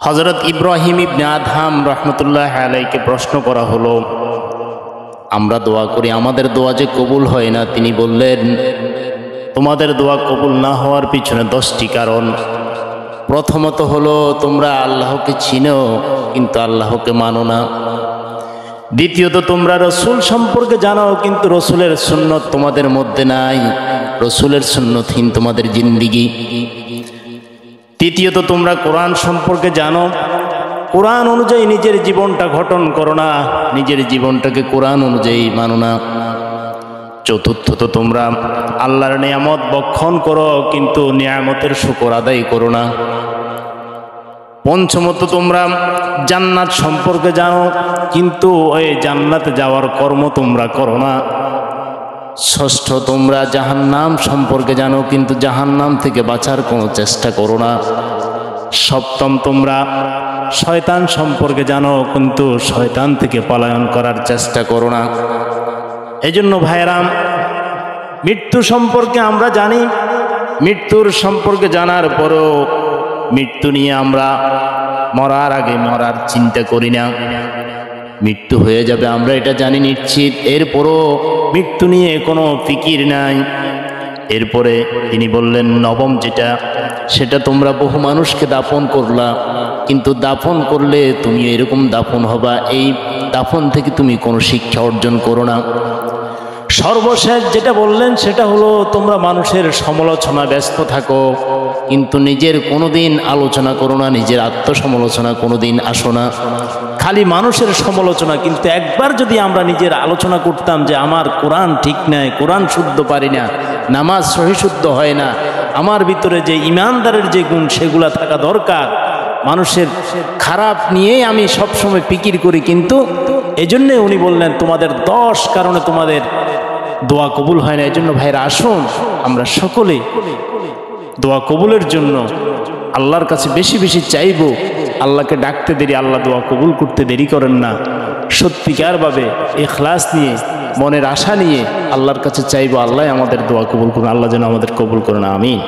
হযরত ইব্রাহিম ইবনে Adham রহমতুল্লাহ আলাইকে প্রশ্ন করা হলো, আমরা দোয়া করি, আমাদের দোয়া যে কবুল হয় না। তিনি বললেন, তোমাদের দোয়া কবুল না হওয়ার পিছনে 10টি কারণ। প্রথমত হলো, তোমরা আল্লাহকে চিনো কিন্তু আল্লাহকে মানো না। দ্বিতীয়ত, তোমরা রসুল সম্পর্কে জানো কিন্তু রসুলের সুন্নত তোমাদের মধ্যে নাই, রসুলের সুন্নতহীন তোমাদের জিন্দিগি। তৃতীয়ত, তোমরা কোরআন সম্পর্কে জানো, কোরআন অনুযায়ী নিজের জীবনটা গঠন করো না, নিজের জীবনটাকে কোরআন অনুযায়ী মানো না। চতুর্থত, তোমরা আল্লাহর নিয়ামত বক্ষণ করো কিন্তু নিয়ামতের শুকর আদায় করো না। পঞ্চমত, তোমরা জান্নাত সম্পর্কে জানো কিন্তু ওই জান্নাতে যাওয়ার কর্ম তোমরা করো না। ষষ্ঠ, তোমরা জাহান্নাম সম্পর্কে জানো কিন্তু জাহান্নাম থেকে বাঁচার কোনো চেষ্টা করো না। সপ্তম, তোমরা শয়তান সম্পর্কে জানো কিন্তু শয়তান থেকে পলায়ন করার চেষ্টা করো না। এজন্য ভাইরাম, মৃত্যু সম্পর্কে আমরা জানি, মৃত্যুর সম্পর্কে জানার পরও মৃত্যু নিয়ে আমরা মরার আগে মরার চিন্তা করি না। মৃত্যু হয়ে যাবে আমরা এটা জানি নিশ্চিত, এরপরও মৃত্যু নিয়ে কোনো ফিকির নাই। এরপরে তিনি বললেন, নবম যেটা, সেটা তোমরা বহু মানুষকে দাফন করলা কিন্তু দাফন করলে তুমি এরকম দাফন হবা, এই দাফন থেকে তুমি কোনো শিক্ষা অর্জন করো না। সর্বশেষ যেটা বললেন সেটা হলো, তোমরা মানুষের সমালোচনা ব্যস্ত থাকো কিন্তু নিজের কোনোদিন আলোচনা করো না, নিজের আত্মসমালোচনা কোনোদিন আসো না। খালি মানুষের সমালোচনা, কিন্তু একবার যদি আমরা নিজের আলোচনা করতাম যে আমার কোরআন ঠিক নাই, কোরআন শুদ্ধ পারি না, নামাজ সহি শুদ্ধ হয় না, আমার ভিতরে যে ইমানদারের যে গুণ সেগুলা থাকা দরকার, মানুষের খারাপ নিয়েই আমি সবসময় ফিকির করি। কিন্তু এজন্যে উনি বললেন, তোমাদের 10 কারণে তোমাদের দোয়া কবুল হয় না। এজন্য ভাইরা, আসুন আমরা সকলে দোয়া কবুলের জন্য আল্লাহর কাছে বেশি বেশি চাইব। আল্লাহকে ডাকতে দেরি, আল্লাহ দোয়া কবুল করতে দেরি করেন না। সত্যিকারভাবে ইখলাস নিয়ে, মনের আশা নিয়ে আল্লাহর কাছে চাইব, আল্লাহ আমাদের দোয়া কবুল করুন। আল্লাহ যেন আমাদের কবুল করেন, আমিন।